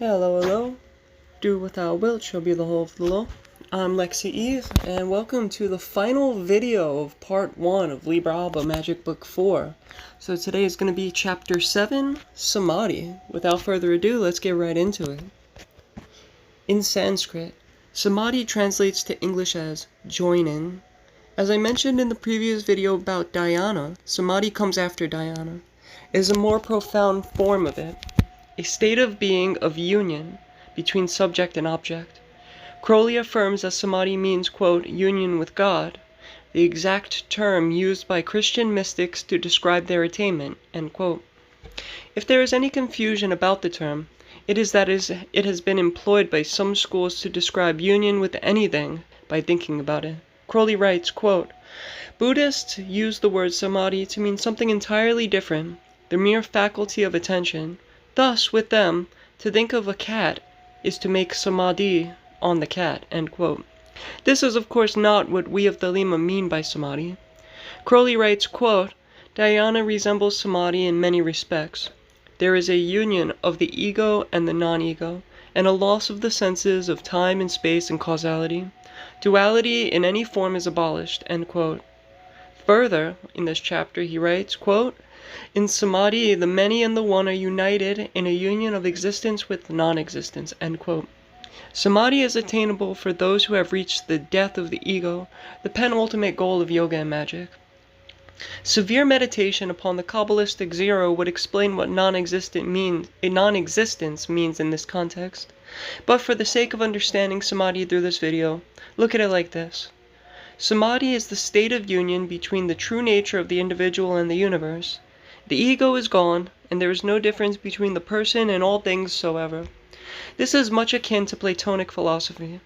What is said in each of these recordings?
Hello, hello. Do without wilt shall be the whole of the law. I'm Lexi Eve, and welcome to the final video of part 1 of Liber Magick Book 4. So today is going to be chapter 7, Samadhi. Without further ado, let's get right into it. In Sanskrit, Samadhi translates to English as joining. As I mentioned in the previous video about dhyana, Samadhi comes after dhyana. It is a more profound form of it, a state of being of union between subject and object. Crowley affirms that Samadhi means, quote, union with God, the exact term used by Christian mystics to describe their attainment, end quote. If there is any confusion about the term, it is that it has been employed by some schools to describe union with anything by thinking about it. Crowley writes, quote, Buddhists use the word samadhi to mean something entirely different, the mere faculty of attention. Thus, with them, to think of a cat is to make samadhi on the cat, end quote. This is, of course, not what we of the Lima mean by samadhi. Crowley writes, quote, dhyana resembles samadhi in many respects. There is a union of the ego and the non-ego, and a loss of the senses of time and space and causality. Duality in any form is abolished, end quote. Further, in this chapter, he writes, quote, in samadhi, the many and the one are united in a union of existence with non-existence, end quote. Samadhi is attainable for those who have reached the death of the ego, the penultimate goal of yoga and magic. Severe meditation upon the Kabbalistic zero would explain what non-existence means in this context. But for the sake of understanding samadhi through this video, look at it like this. Samadhi is the state of union between the true nature of the individual and the universe. The ego is gone, and there is no difference between the person and all things soever. This is much akin to Platonic philosophy.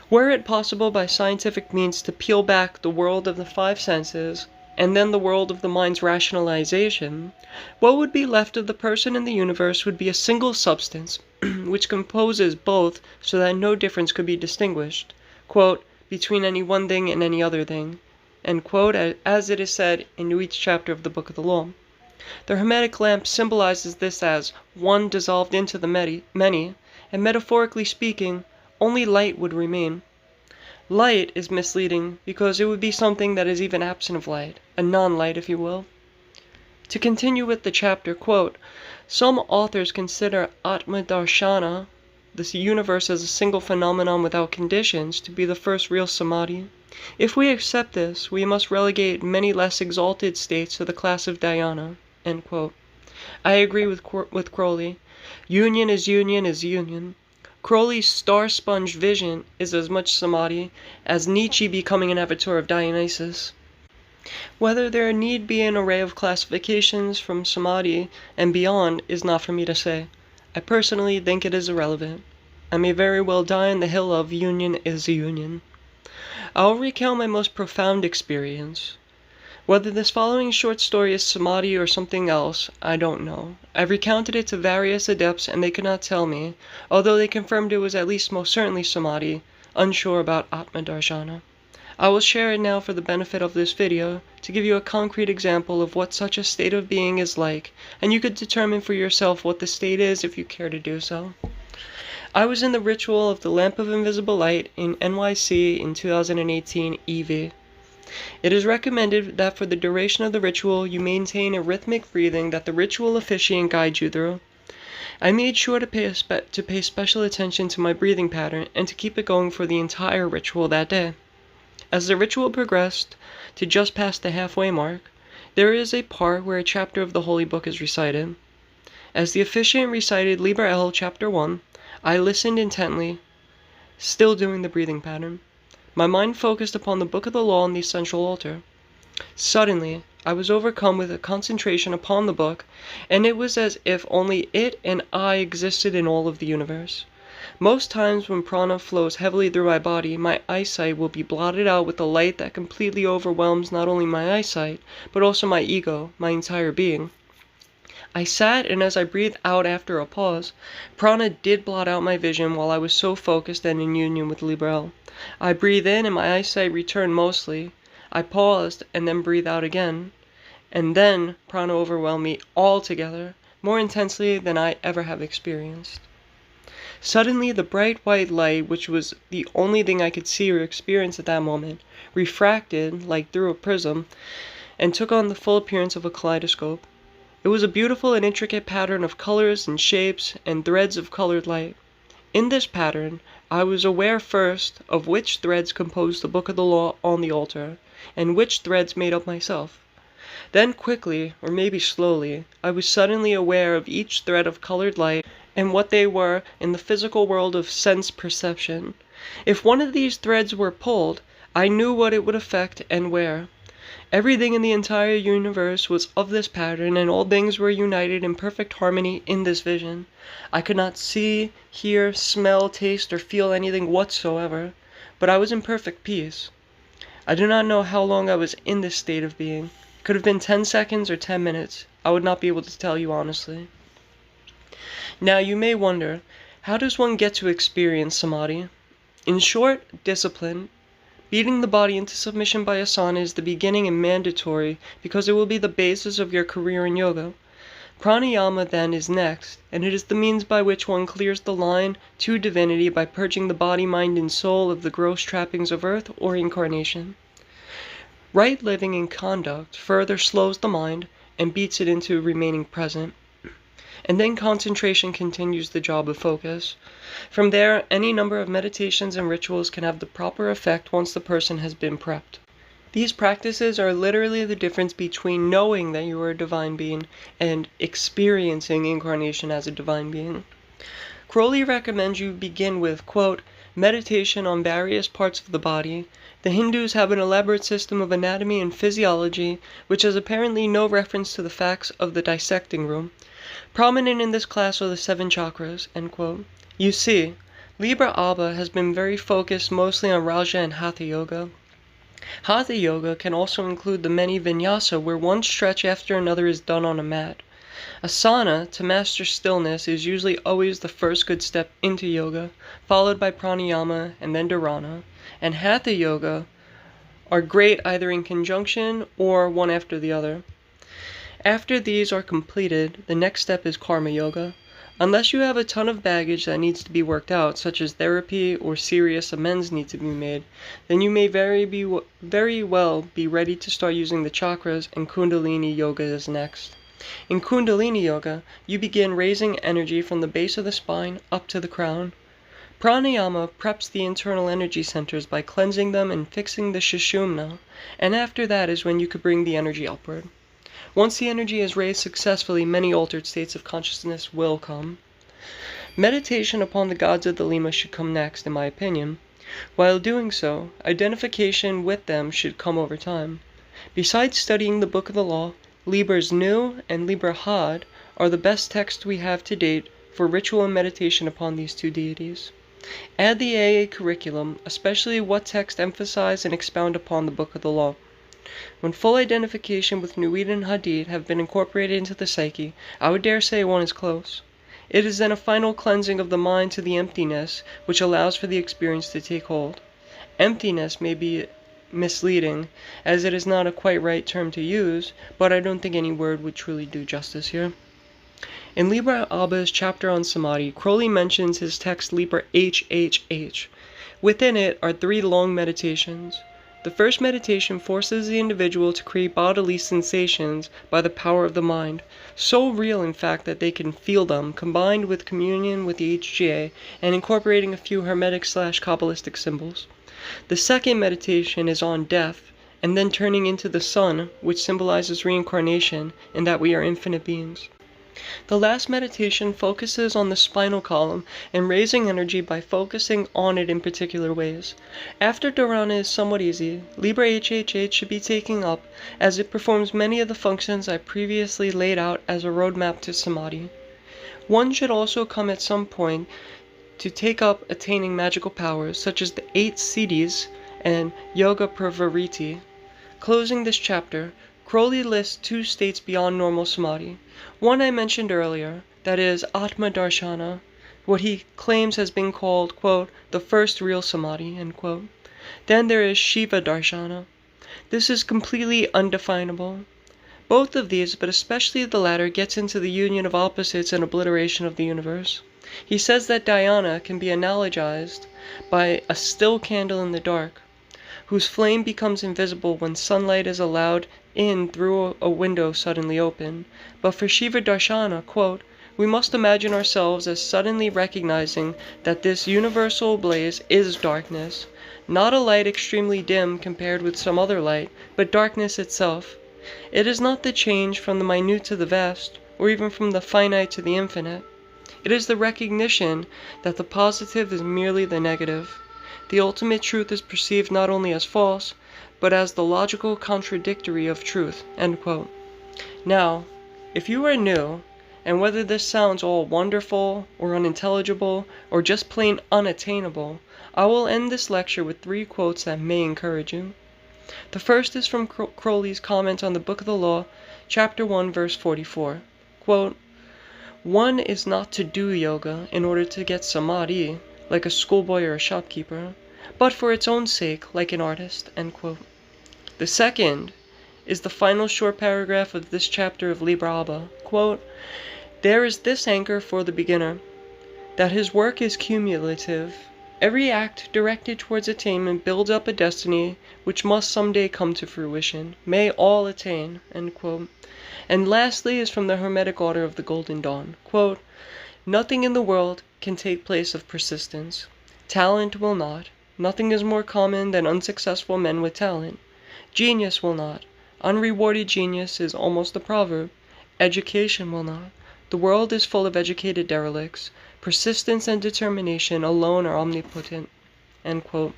Were it possible by scientific means to peel back the world of the five senses, and then the world of the mind's rationalization, what would be left of the person and the universe would be a single substance, which composes both so that no difference could be distinguished, quote, between any one thing and any other thing, end quote, as it is said in each chapter of the Book of the Law. The Hermetic lamp symbolizes this as one dissolved into the many, and metaphorically speaking, only light would remain. Light is misleading because it would be something that is even absent of light, a non-light, if you will. To continue with the chapter, quote, some authors consider Atma Darshana, this universe as a single phenomenon without conditions, to be the first real samadhi. If we accept this, we must relegate many less exalted states to the class of dhyana, end quote. I agree with Crowley. Union is union is union. Crowley's star-sponge vision is as much samadhi as Nietzsche becoming an avatar of Dionysus. Whether there need be an array of classifications from samadhi and beyond is not for me to say. I personally think it is irrelevant. I may very well die on the hill of union is union. I'll recount my most profound experience. Whether this following short story is samadhi or something else, I don't know. I've recounted it to various adepts and they could not tell me, although they confirmed it was at least most certainly samadhi, unsure about Atma Darshana. I will share it now for the benefit of this video to give you a concrete example of what such a state of being is like, and you could determine for yourself what the state is if you care to do so. I was in the ritual of the Lamp of Invisible Light in NYC in 2018 EV. It is recommended that for the duration of the ritual you maintain a rhythmic breathing that the ritual officiant guides you through. I made sure to pay special attention to my breathing pattern and to keep it going for the entire ritual that day. As the ritual progressed to just past the halfway mark, there is a part where a chapter of the Holy Book is recited. As the officiant recited Liber L chapter 1, I listened intently, still doing the breathing pattern. My mind focused upon the Book of the Law on the essential altar. Suddenly, I was overcome with a concentration upon the book, and it was as if only it and I existed in all of the universe. Most times when prana flows heavily through my body, my eyesight will be blotted out with a light that completely overwhelms not only my eyesight, but also my ego, my entire being. I sat, and as I breathed out after a pause, prana did blot out my vision while I was so focused and in union with Liber L. I breathed in and my eyesight returned mostly. I paused and then breathed out again. And then prana overwhelmed me altogether. more intensely than I ever have experienced. Suddenly, the bright white light, which was the only thing I could see or experience at that moment, refracted, like through a prism, and took on the full appearance of a kaleidoscope. It was a beautiful and intricate pattern of colors and shapes and threads of colored light. In this pattern, I was aware first of which threads composed the Book of the Law on the altar, and which threads made up myself. Then quickly, or maybe slowly, I was suddenly aware of each thread of colored light and what they were in the physical world of sense perception. If one of these threads were pulled, I knew what it would affect and where. Everything in the entire universe was of this pattern, and all things were united in perfect harmony in this vision. I could not see, hear, smell, taste, or feel anything whatsoever, but I was in perfect peace. I do not know how long I was in this state of being. It could have been 10 seconds or 10 minutes. I would not be able to tell you honestly. Now you may wonder, how does one get to experience samadhi? In short, discipline. Beating the body into submission by asana is the beginning and mandatory because it will be the basis of your career in yoga. Pranayama then is next, and it is the means by which one clears the line to divinity by purging the body, mind, and soul of the gross trappings of earth or incarnation. Right living and conduct further slows the mind and beats it into remaining present. And then concentration continues the job of focus. From there, any number of meditations and rituals can have the proper effect once the person has been prepped. These practices are literally the difference between knowing that you are a divine being and experiencing incarnation as a divine being. Crowley recommends you begin with, quote, meditation on various parts of the body. The Hindus have an elaborate system of anatomy and physiology, which has apparently no reference to the facts of the dissecting room. Prominent in this class are the 7 chakras, end quote. You see, Liber Abba has been very focused mostly on Raja and Hatha Yoga. Hatha Yoga can also include the many vinyasa where one stretch after another is done on a mat. Asana, to master stillness, is usually always the first good step into yoga, followed by pranayama and then dharana, and Hatha Yoga are great either in conjunction or one after the other. After these are completed, the next step is karma yoga. Unless you have a ton of baggage that needs to be worked out, such as therapy or serious amends need to be made, then you may very well be ready to start using the chakras, and Kundalini Yoga is next. In Kundalini Yoga, you begin raising energy from the base of the spine up to the crown. Pranayama preps the internal energy centers by cleansing them and fixing the Sushumna, and after that is when you could bring the energy upward. Once the energy is raised successfully, many altered states of consciousness will come. Meditation upon the gods of the Lima should come next, in my opinion. While doing so, identification with them should come over time. Besides studying the Book of the Law, Liber's New and Liber HHH are the best texts we have to date for ritual and meditation upon these 2 deities. Add the AA curriculum, especially what texts emphasize and expound upon the Book of the Law. When full identification with Nuit and Hadith have been incorporated into the psyche, I would dare say one is close. It is then a final cleansing of the mind to the emptiness, which allows for the experience to take hold. Emptiness may be misleading, as it is not a quite right term to use, but I don't think any word would truly do justice here. In Liber Abba's chapter on Samadhi, Crowley mentions his text Liber HHH. Within it are 3 long meditations. The first meditation forces the individual to create bodily sensations by the power of the mind, so real in fact that they can feel them, combined with communion with the HGA and incorporating a few Hermetic/Kabbalistic symbols. The second meditation is on death, and then turning into the sun, which symbolizes reincarnation and that we are infinite beings. The last meditation focuses on the spinal column and raising energy by focusing on it in particular ways. After dharana is somewhat easy, Liber HHH should be taken up as it performs many of the functions I previously laid out as a roadmap to samadhi. One should also come at some point to take up attaining magical powers such as the 8 siddhis and yoga pravariti. Closing this chapter, Crowley lists 2 states beyond normal samadhi. One I mentioned earlier, that is Atma Darshana, what he claims has been called, quote, the first real samadhi, end quote. Then there is Shiva Darshana. This is completely undefinable, Both of these, but especially the latter, gets into the union of opposites and obliteration of the universe. He says that dhyana can be analogized by a still candle in the dark, whose flame becomes invisible when sunlight is allowed in through a window suddenly open. But for Shiva Darshana, quote, we must imagine ourselves as suddenly recognizing that this universal blaze is darkness, not a light extremely dim compared with some other light, but darkness itself. It is not the change from the minute to the vast, or even from the finite to the infinite. It is the recognition that the positive is merely the negative. The ultimate truth is perceived not only as false, but as the logical contradictory of truth." End quote. Now, if you are new, and whether this sounds all wonderful, or unintelligible, or just plain unattainable, I will end this lecture with 3 quotes that may encourage you. The first is from Crowley's comment on the Book of the Law, chapter 1, verse 44. Quote, "One is not to do yoga in order to get samadhi, like a schoolboy or a shopkeeper, but for its own sake, like an artist." End quote. The second is the final short paragraph of this chapter of Liber HHH. Quote, "There is this anchor for the beginner, that his work is cumulative. Every act directed towards attainment builds up a destiny which must someday come to fruition. May all attain." End quote. And lastly is from the Hermetic Order of the Golden Dawn. Quote, "Nothing in the world can take place of persistence. Talent will not. Nothing is more common than unsuccessful men with talent. Genius will not. Unrewarded genius is almost a proverb. Education will not. The world is full of educated derelicts. Persistence and determination alone are omnipotent." End quote.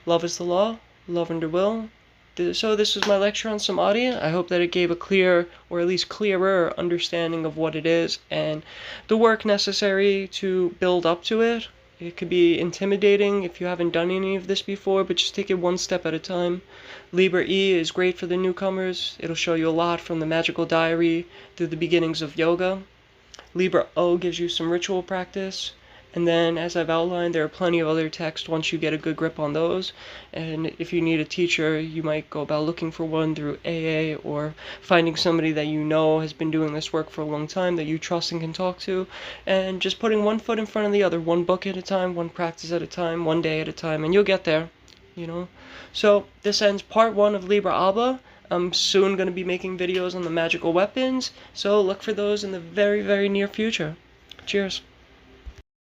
Love is the law, love under will. So this was my lecture on Samadhi. I hope that it gave a clear, or at least clearer, understanding of what it is and the work necessary to build up to it. It could be intimidating if you haven't done any of this before, but just take it one step at a time. Liber E is great for the newcomers. It'll show you a lot from the magical diary through the beginnings of yoga. Liber O gives you some ritual practice. And then, as I've outlined, there are plenty of other texts once you get a good grip on those. And if you need a teacher, you might go about looking for one through AA or finding somebody that you know has been doing this work for a long time that you trust and can talk to. And just putting one foot in front of the other, one book at a time, one practice at a time, one day at a time, and you'll get there, you know. So this ends part 1 of Liber HHH. I'm soon going to be making videos on the magical weapons, so look for those in the very, very near future. Cheers.